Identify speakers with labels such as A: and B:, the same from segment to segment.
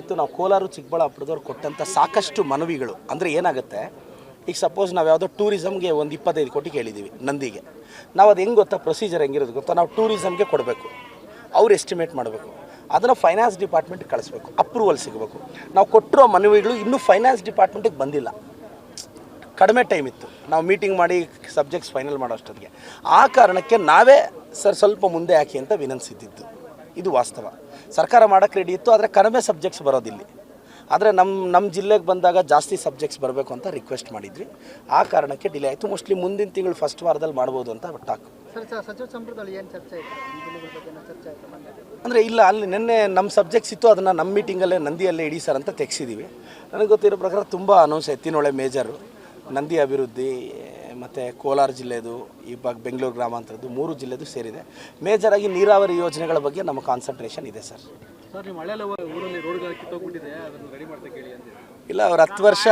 A: ಇತ್ತು ನಾವು ಕೋಲಾರ ಚಿಕ್ಕಬಳ್ಳಾಪುರದವ್ರು ಕೊಟ್ಟಂಥ ಸಾಕಷ್ಟು ಮನವಿಗಳು ಅಂದರೆ ಏನಾಗುತ್ತೆ, ಈಗ ಸಪೋಸ್ ನಾವು ಯಾವುದೋ ಟೂರಿಸಮ್ಗೆ ಒಂದು 25 ಕೋಟಿ ಕೇಳಿದ್ದೀವಿ ನಂದಿಗೆ. ನಾವು ಅದು ಹೆಂಗೆ ಗೊತ್ತಾ, ಪ್ರೊಸೀಜರ್ ಹೆಂಗಿರೋದು ಗೊತ್ತಾ, ನಾವು ಟೂರಿಸಮ್ಗೆ ಕೊಡಬೇಕು, ಅವ್ರು ಎಸ್ಟಿಮೇಟ್ ಮಾಡಬೇಕು, ಅದನ್ನು ಫೈನಾನ್ಸ್ ಡಿಪಾರ್ಟ್ಮೆಂಟ್ಗೆ ಕಳಿಸ್ಬೇಕು, ಅಪ್ರೂವಲ್ ಸಿಗಬೇಕು. ನಾವು ಕೊಟ್ಟಿರೋ ಮನವಿಗಳು ಇನ್ನೂ ಫೈನಾನ್ಸ್ ಡಿಪಾರ್ಟ್ಮೆಂಟಿಗೆ ಬಂದಿಲ್ಲ, ಕಡಿಮೆ ಟೈಮ್ ಇತ್ತು ನಾವು ಮೀಟಿಂಗ್ ಮಾಡಿ ಸಬ್ಜೆಕ್ಟ್ಸ್ ಫೈನಲ್ ಮಾಡೋ ಅಷ್ಟೊತ್ತಿಗೆ. ಆ ಕಾರಣಕ್ಕೆ ನಾವೇ ಸರ್ ಸ್ವಲ್ಪ ಮುಂದೆ ಹಾಕಿ ಅಂತ ವಿನಂತಿಸಿದ್ದು. ಇದು ವಾಸ್ತವ. ಸರ್ಕಾರ ಮಾಡೋಕ್ಕೆ ರೆಡಿ ಇತ್ತು, ಆದರೆ ಕಡಿಮೆ ಸಬ್ಜೆಕ್ಟ್ಸ್ ಬರೋದಿಲ್ಲಿ. ಆದರೆ ನಮ್ಮ ಜಿಲ್ಲೆಗೆ ಬಂದಾಗ ಜಾಸ್ತಿ ಸಬ್ಜೆಕ್ಟ್ಸ್ ಬರಬೇಕು ಅಂತ ರಿಕ್ವೆಸ್ಟ್ ಮಾಡಿದ್ವಿ. ಆ ಕಾರಣಕ್ಕೆ ಡಿಲೇ ಆಯಿತು. ಮೋಸ್ಟ್ಲಿ ಮುಂದಿನ ತಿಂಗಳು ಫಸ್ಟ್ ವಾರದಲ್ಲಿ ಮಾಡ್ಬೋದು ಅಂತ ಟಾಕ್.
B: ಸಚಿವ ಸಂಪುಟದಲ್ಲಿ ಏನು ಚರ್ಚೆ ಆಯಿತು?
A: ಅಂದರೆ ಇಲ್ಲ, ಅಲ್ಲಿ ನಿನ್ನೆ ನಮ್ಮ ಸಬ್ಜೆಕ್ಟ್ಸ್ ಇತ್ತು, ಅದನ್ನು ನಮ್ಮ ಮೀಟಿಂಗಲ್ಲೇ ನಂದಿಯಲ್ಲೇ ಇಡಿ ಸರ್ ಅಂತ ತೆಗೆಸಿದ್ದೀವಿ. ನನಗೆ ಗೊತ್ತಿರೋ ಪ್ರಕಾರ ತುಂಬ ಅನೌನ್ಸ್ ಎತ್ತಿನೊಳೆ ಮೇಜರು, ನಂದಿ ಅಭಿವೃದ್ಧಿ ಮತ್ತು ಕೋಲಾರ ಜಿಲ್ಲೆದು, ಇವಾಗ ಬೆಂಗಳೂರು ಗ್ರಾಮಾಂತರದ್ದು 3 ಜಿಲ್ಲೆದು ಸೇರಿದೆ. ಮೇಜರಾಗಿ ನೀರಾವರಿ ಯೋಜನೆಗಳ ಬಗ್ಗೆ ನಮ್ಮ ಕಾನ್ಸಂಟ್ರೇಷನ್ ಇದೆ ಸರ್. ಇಲ್ಲ, ಅವ್ರು 10 ವರ್ಷ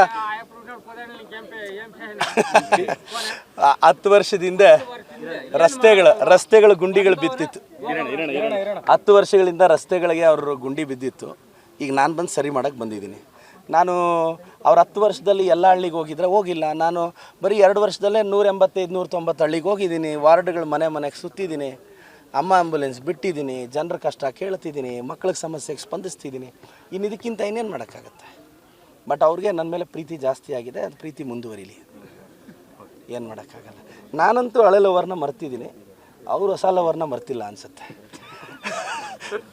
A: 10 ವರ್ಷದಿಂದ ರಸ್ತೆಗಳ ಗುಂಡಿಗಳು ಬಿದ್ದಿತ್ತು. 10 ವರ್ಷಗಳಿಂದ ರಸ್ತೆಗಳಿಗೆ ಅವರು ಗುಂಡಿ ಬಿದ್ದಿತ್ತು. ಈಗ ನಾನು ಬಂದು ಸರಿ ಮಾಡೋಕ್ಕೆ ಬಂದಿದ್ದೀನಿ. ನಾನು ಅವ್ರು 10 ವರ್ಷದಲ್ಲಿ ಎಲ್ಲ ಹಳ್ಳಿಗೆ ಹೋಗಿಲ್ಲ. ನಾನು ಬರೀ 2 ವರ್ಷದಲ್ಲೇ 185-190 ಹಳ್ಳಿಗೆ ಹೋಗಿದ್ದೀನಿ. ವಾರ್ಡ್ಗಳು ಮನೆಗೆ ಸುತ್ತಿದ್ದೀನಿ, ಅಮ್ಮ ಆಂಬುಲೆನ್ಸ್ ಬಿಟ್ಟಿದ್ದೀನಿ, ಜನರ ಕಷ್ಟ ಕೇಳ್ತಿದ್ದೀನಿ, ಮಕ್ಕಳಿಗೆ ಸಮಸ್ಯೆಗೆ ಸ್ಪಂದಿಸ್ತಿದ್ದೀನಿ. ಇನ್ನು ಇದಕ್ಕಿಂತ ಇನ್ನೇನು ಮಾಡೋಕ್ಕಾಗತ್ತೆ. ಬಟ್ ಅವ್ರಿಗೆ ನನ್ನ ಮೇಲೆ ಪ್ರೀತಿ ಜಾಸ್ತಿ ಆಗಿದೆ, ಅದು ಪ್ರೀತಿ ಮುಂದುವರಿಲಿ, ಏನು ಮಾಡೋಕ್ಕಾಗಲ್ಲ. ನಾನಂತೂ ಹಳೆ ಲವರ್ನ ಮರ್ತಿದ್ದೀನಿ, ಅವರು ಹೊಸ ಲವರ್ನ ಮರ್ತಿಲ್ಲ ಅನಿಸುತ್ತೆ.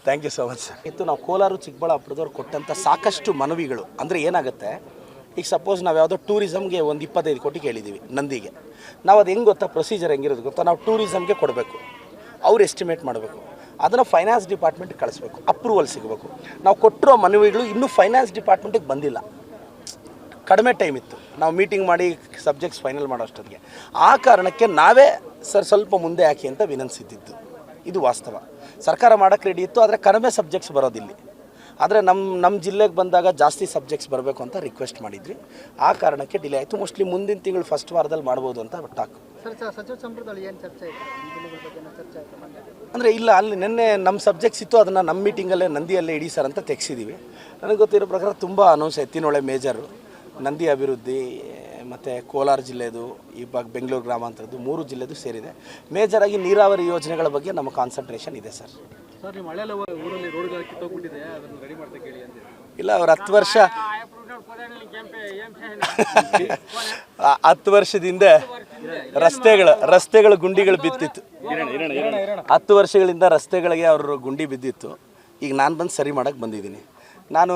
A: Thank you so much sir. ಇತ್ತು ನಾವು ಕೋಲಾರ ಚಿಕ್ಕಬಳ್ಳಾಪುರದವ್ರು ಕೊಟ್ಟಂಥ ಸಾಕಷ್ಟು ಮನವಿಗಳು ಅಂದರೆ ಏನಾಗುತ್ತೆ, ಈಗ ಸಪೋಸ್ ನಾವು ಯಾವುದೋ ಟೂರಿಸಮ್ಗೆ ಒಂದು 25 ಕೋಟಿ ಕೇಳಿದ್ದೀವಿ ನಂದಿಗೆ. ನಾವು ಅದು ಹೆಂಗೆ ಗೊತ್ತಾ, ಪ್ರೊಸೀಜರ್ ಹೆಂಗಿರೋದು ಗೊತ್ತಾ, ನಾವು ಟೂರಿಸಮ್ಗೆ ಕೊಡಬೇಕು, ಅವ್ರು ಎಸ್ಟಿಮೇಟ್ ಮಾಡಬೇಕು, ಅದನ್ನು ಫೈನಾನ್ಸ್ ಡಿಪಾರ್ಟ್ಮೆಂಟ್ಗೆ ಕಳಿಸ್ಬೇಕು, ಅಪ್ರೂವಲ್ ಸಿಗಬೇಕು. ನಾವು ಕೊಟ್ಟಿರೋ ಮನವಿಗಳು ಇನ್ನೂ ಫೈನಾನ್ಸ್ ಡಿಪಾರ್ಟ್ಮೆಂಟಿಗೆ ಬಂದಿಲ್ಲ, ಕಡಿಮೆ ಟೈಮ್ ಇತ್ತು ನಾವು ಮೀಟಿಂಗ್ ಮಾಡಿ ಸಬ್ಜೆಕ್ಟ್ಸ್ ಫೈನಲ್ ಮಾಡೋ ಅಷ್ಟೊತ್ತಿಗೆ. ಆ ಕಾರಣಕ್ಕೆ ನಾವೇ ಸರ್ ಸ್ವಲ್ಪ ಮುಂದೆ ಹಾಕಿ ಅಂತ ವಿನಂತಿಸಿದ್ದು. ಇದು ವಾಸ್ತವ. ಸರ್ಕಾರ ಮಾಡೋಕ್ಕೆ ರೆಡಿ ಇತ್ತು, ಆದರೆ ಕಡಿಮೆ ಸಬ್ಜೆಕ್ಟ್ಸ್ ಬರೋದಿಲ್ಲಿ. ಆದರೆ ನಮ್ಮ ಜಿಲ್ಲೆಗೆ ಬಂದಾಗ ಜಾಸ್ತಿ ಸಬ್ಜೆಕ್ಟ್ಸ್ ಬರಬೇಕು ಅಂತ ರಿಕ್ವೆಸ್ಟ್ ಮಾಡಿದ್ವಿ. ಆ ಕಾರಣಕ್ಕೆ ಡಿಲೇ ಆಯಿತು. ಮೋಸ್ಟ್ಲಿ ಮುಂದಿನ ತಿಂಗಳು ಫಸ್ಟ್ ವಾರದಲ್ಲಿ ಮಾಡ್ಬೋದು ಅಂತ ಟಾಕ್.
B: ಸಚಿವ ಸಂಪುಟದಲ್ಲಿ ಏನು ಚರ್ಚೆ ಆಯಿತು?
A: ಅಂದರೆ ಇಲ್ಲ, ಅಲ್ಲಿ ನಿನ್ನೆ ನಮ್ಮ ಸಬ್ಜೆಕ್ಟ್ಸ್ ಇತ್ತು, ಅದನ್ನು ನಮ್ಮ ಮೀಟಿಂಗಲ್ಲೇ ನಂದಿಯಲ್ಲೇ ಇಡಿ ಸರ್ ಅಂತ ತೆಗೆಸಿದ್ದೀವಿ. ನನಗೆ ಗೊತ್ತಿರೋ ಪ್ರಕಾರ ತುಂಬ ಅನೌನ್ಸ್ ಎತ್ತಿನೊಳೆ ಮೇಜರು, ನಂದಿ ಅಭಿವೃದ್ಧಿ ಮತ್ತು ಕೋಲಾರ ಜಿಲ್ಲೆದು, ಇವಾಗ ಬೆಂಗಳೂರು ಗ್ರಾಮಾಂತರದ್ದು 3 ಜಿಲ್ಲೆದು ಸೇರಿದೆ. ಮೇಜರಾಗಿ ನೀರಾವರಿ ಯೋಜನೆಗಳ ಬಗ್ಗೆ ನಮ್ಮ ಕಾನ್ಸಂಟ್ರೇಷನ್ ಇದೆ ಸರ್. ಇಲ್ಲ, ಅವ್ರು 10 ವರ್ಷ 10 ವರ್ಷದಿಂದ ರಸ್ತೆಗಳ ಗುಂಡಿಗಳು ಬಿದ್ದಿತ್ತು. 10 ವರ್ಷಗಳಿಂದ ರಸ್ತೆಗಳಿಗೆ ಅವರು ಗುಂಡಿ ಬಿದ್ದಿತ್ತು. ಈಗ ನಾನು ಬಂದು ಸರಿ ಮಾಡೋಕ್ಕೆ ಬಂದಿದ್ದೀನಿ. ನಾನು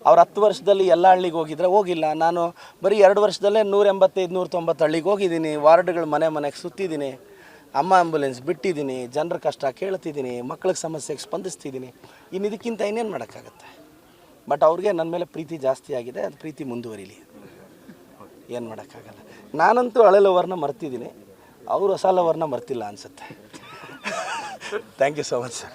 A: ಅವ್ರು 10 ವರ್ಷದಲ್ಲಿ ಎಲ್ಲ ಹಳ್ಳಿಗೆ ಹೋಗಿಲ್ಲ. ನಾನು ಬರೀ 2 ವರ್ಷದಲ್ಲೇ 185-190 ಹಳ್ಳಿಗೆ ಹೋಗಿದ್ದೀನಿ, ವಾರ್ಡ್ಗಳು ಮನೆಗೆ ಸುತ್ತಿದ್ದೀನಿ, ಅಮ್ಮ ಆಂಬುಲೆನ್ಸ್ ಬಿಟ್ಟಿದ್ದೀನಿ, ಜನರ ಕಷ್ಟ ಕೇಳ್ತಿದ್ದೀನಿ, ಮಕ್ಕಳಿಗೆ ಸಮಸ್ಯೆಗೆ ಸ್ಪಂದಿಸ್ತಿದ್ದೀನಿ. ಇನ್ನು ಇದಕ್ಕಿಂತ ಇನ್ನೇನು ಮಾಡೋಕ್ಕಾಗತ್ತೆ. ಬಟ್ ಅವ್ರಿಗೆ ನನ್ನ ಮೇಲೆ ಪ್ರೀತಿ ಜಾಸ್ತಿ ಆಗಿದೆ, ಅದು ಪ್ರೀತಿ ಮುಂದುವರಿಲಿ, ಏನು ಮಾಡೋಕ್ಕಾಗಲ್ಲ. ನಾನಂತೂ ಹಳೆ ಲವರ್ನ ಮರ್ತಿದ್ದೀನಿ, ಅವರು ಹೊಸ ಲವರ್ನ ಮರ್ತಿಲ್ಲ ಅನಿಸುತ್ತೆ. Thank you so much sir.